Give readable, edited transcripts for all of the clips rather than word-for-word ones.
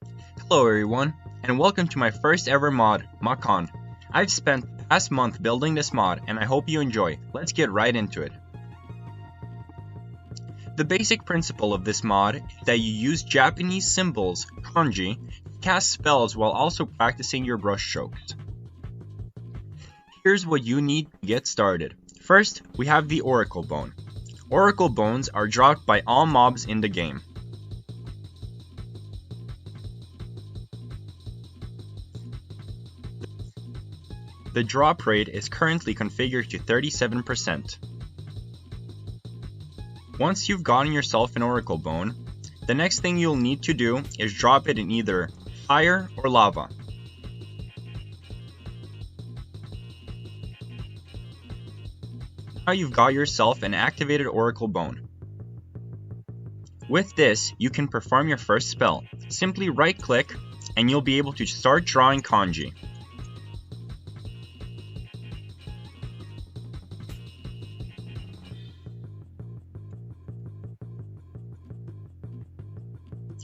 Hello everyone, and welcome to my first ever mod, Makan. I've spent the past month building this mod, and I hope you enjoy. Let's get right into it. The basic principle of this mod is that you use Japanese symbols, Kanji, to cast spells while also practicing your brush strokes. Here's what you need to get started. First, we have the Oracle Bone. Oracle Bones are dropped by all mobs in the game. The drop rate is currently configured to 37%. Once you've gotten yourself an Oracle Bone, the next thing you'll need to do is drop it in either fire or lava. Now you've got yourself an activated Oracle Bone. With this, you can perform your first spell. Simply right-click and you'll be able to start drawing Kanji.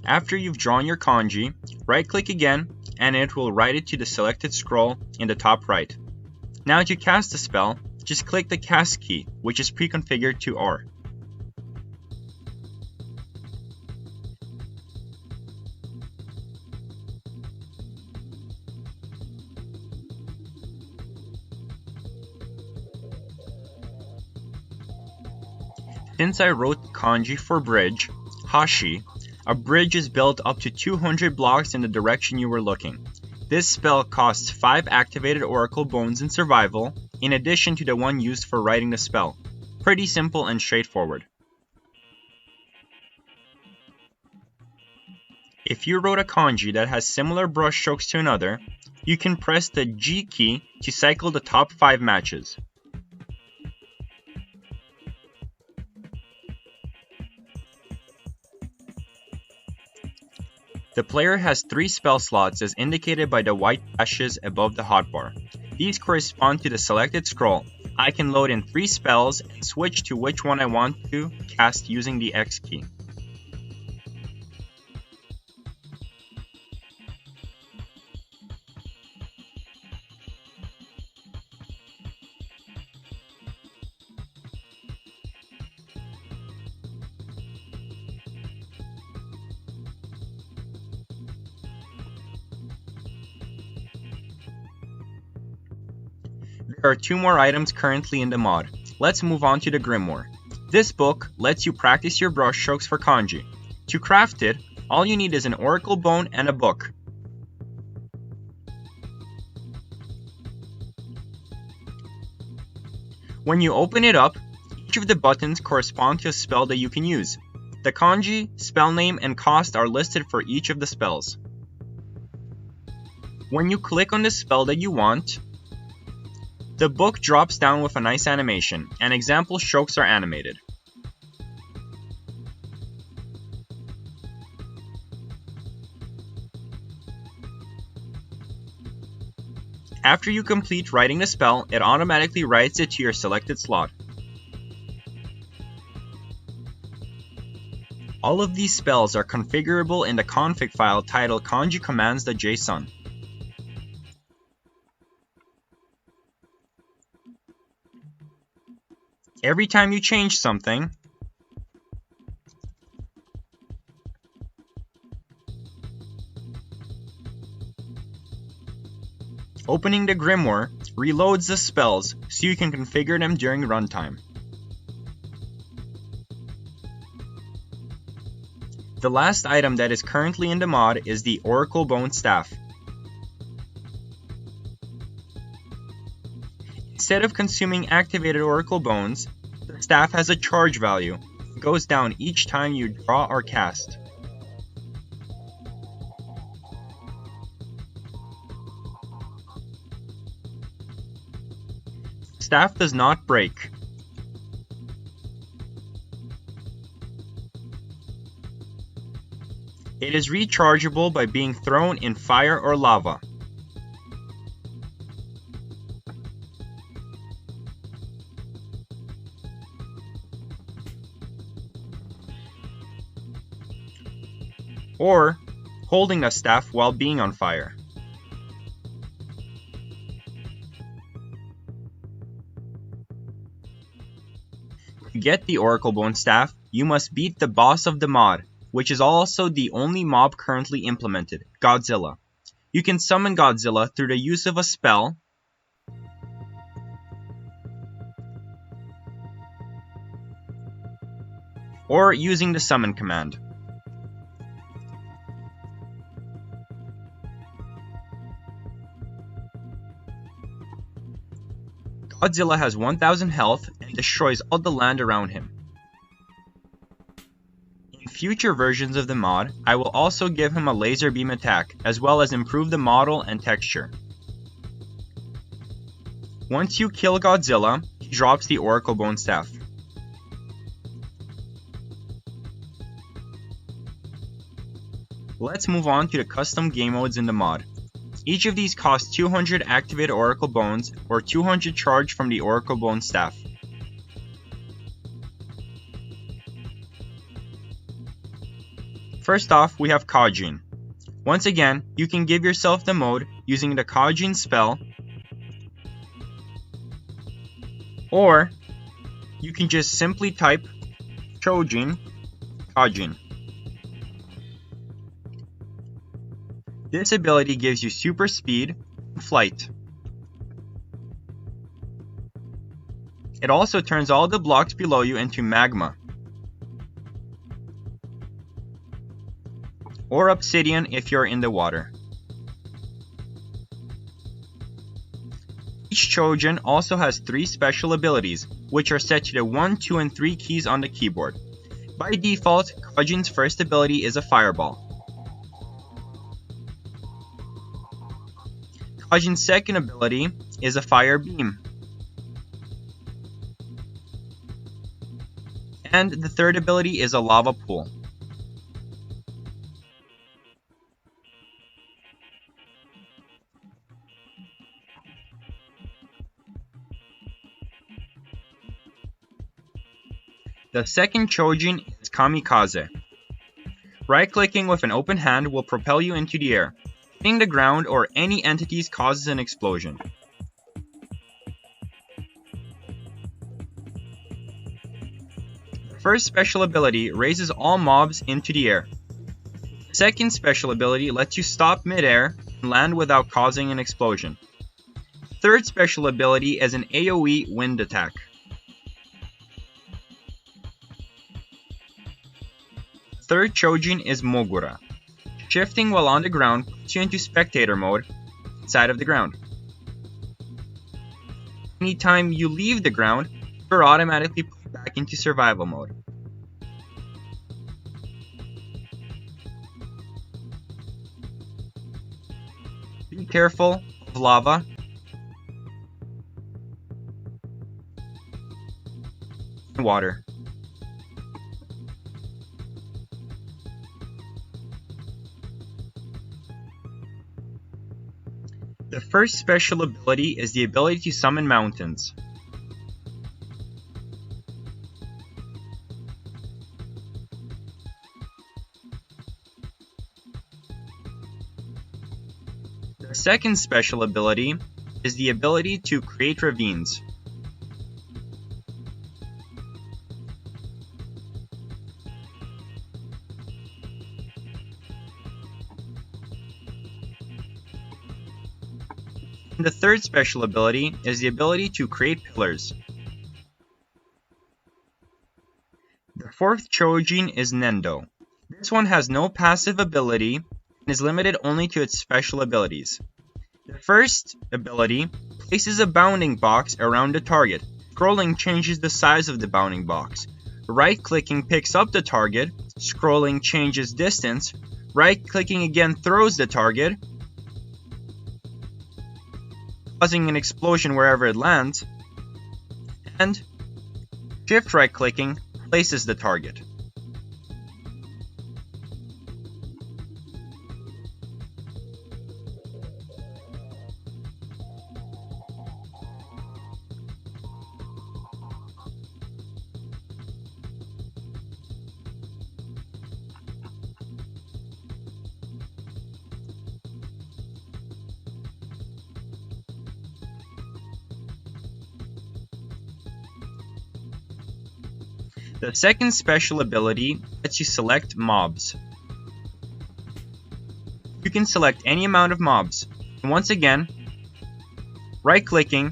After you've drawn your Kanji, right-click again and it will write it to the selected scroll in the top right. Now to cast the spell, just click the cast key, which is pre-configured to R. Since I wrote Kanji for bridge, Hashi, a bridge is built up to 200 blocks in the direction you were looking. This spell costs 5 activated Oracle Bones in survival, in addition to the one used for writing the spell. Pretty simple and straightforward. If you wrote a Kanji that has similar brush strokes to another, you can press the G key to cycle the top 5 matches. The player has 3 spell slots as indicated by the white dashes above the hotbar. These correspond to the selected scroll. I can load in 3 spells and switch to which one I want to cast using the X key. There are 2 more items currently in the mod. Let's move on to the Grimoire. This book lets you practice your brush strokes for Kanji. To craft it, all you need is an Oracle Bone and a book. When you open it up, each of the buttons correspond to a spell that you can use. The Kanji, spell name, and cost are listed for each of the spells. When you click on the spell that you want, the book drops down with a nice animation, and example strokes are animated. After you complete writing the spell, it automatically writes it to your selected slot. All of these spells are configurable in the config file titled Kanji commands.json. Every time you change something, opening the Grimoire reloads the spells so you can configure them during runtime. The last item that is currently in the mod is the Oracle Bone Staff. Instead of consuming activated Oracle Bones, the staff has a charge value. It goes down each time you draw or cast. Staff does not break. It is rechargeable by being thrown in fire or lava. Or holding the staff while being on fire. To get the Oracle Bone Staff, you must beat the boss of the mod, which is also the only mob currently implemented, Godzilla. You can summon Godzilla through the use of a spell, or using the summon command. Godzilla has 1000 health and destroys all the land around him. In future versions of the mod, I will also give him a laser beam attack, as well as improve the model and texture. Once you kill Godzilla, he drops the Oracle Bone Staff. Let's move on to the custom game modes in the mod. Each of these costs 200 activated Oracle Bones or 200 charge from the Oracle Bone Staff. First off, we have Kanji. Once again, you can give yourself the mode using the Kanji spell, or you can just simply type Chojin Kanji. This ability gives you super speed and flight. It also turns all the blocks below you into magma, or obsidian if you're in the water. Each Chojin also has 3 special abilities, which are set to the 1, 2, and 3 keys on the keyboard. By default, Kanji's first ability is a fireball. Kanji's second ability is a fire beam. And the third ability is a lava pool. The second Chojin is Kamikaze. Right-clicking with an open hand will propel you into the air. Hitting the ground or any entities causes an explosion. The first special ability raises all mobs into the air. The second special ability lets you stop mid-air and land without causing an explosion. The third special ability is an AoE wind attack. The third Chojin is Mogura. Shifting while on the ground puts you into spectator mode inside of the ground. Anytime you leave the ground, you're automatically put back into survival mode. Be careful of lava and water. The first special ability is the ability to summon mountains. The second special ability is the ability to create ravines. And the third special ability is the ability to create pillars. The fourth Chojin is Nendo. This one has no passive ability and is limited only to its special abilities. The first ability places a bounding box around the target. Scrolling changes the size of the bounding box. Right-clicking picks up the target. Scrolling changes distance. Right-clicking again throws the target, causing an explosion wherever it lands, and shift right-clicking places the target. The second special ability lets you select mobs. You can select any amount of mobs. And once again, right-clicking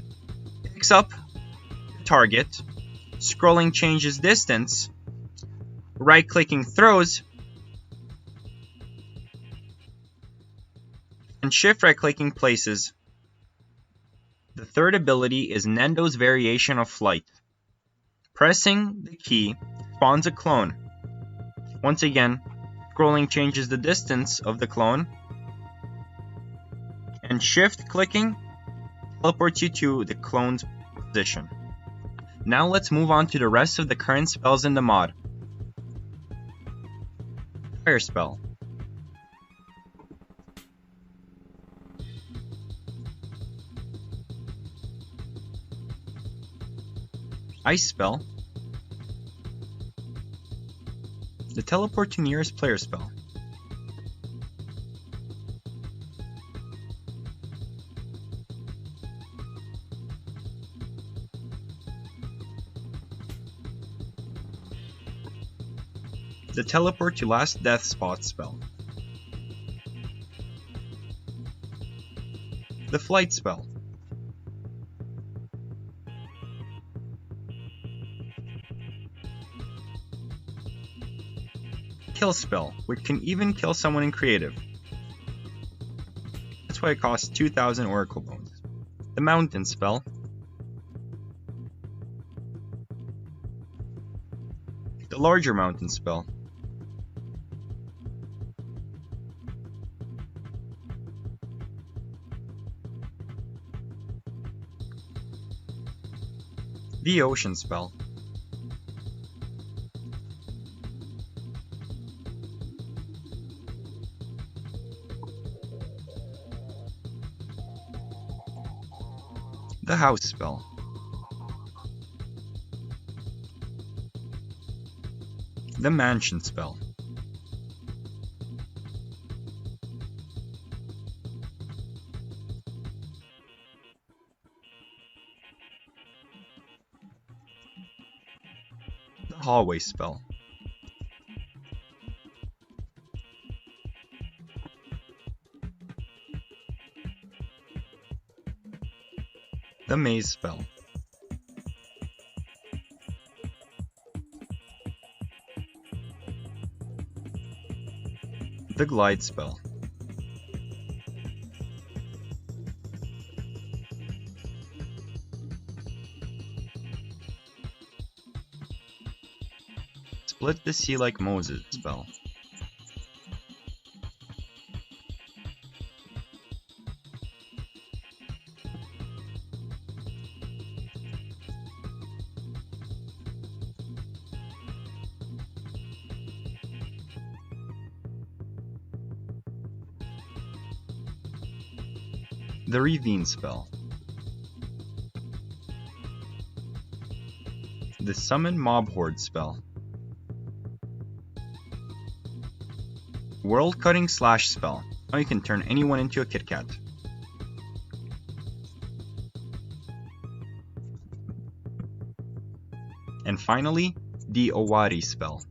picks up the target, scrolling changes distance, right-clicking throws, and shift right-clicking places. The third ability is Nendo's variation of flight. Pressing the key spawns a clone. Once again, scrolling changes the distance of the clone, and shift clicking teleports you to the clone's position. Now let's move on to the rest of the current spells in the mod. Fire spell. Ice spell. The teleport to nearest player spell. The teleport to last death spot spell. The flight spell. Kill spell, which can even kill someone in creative. That's why it costs 2,000 oracle bones. The mountain spell. The larger mountain spell. The ocean spell. The house spell. The mansion spell. The hallway spell. The maze spell. The glide spell. Split the sea like Moses spell. The ravine spell. The summon mob horde spell. World cutting slash spell. Now you can turn anyone into a Kit Kat. And finally, the Owari spell.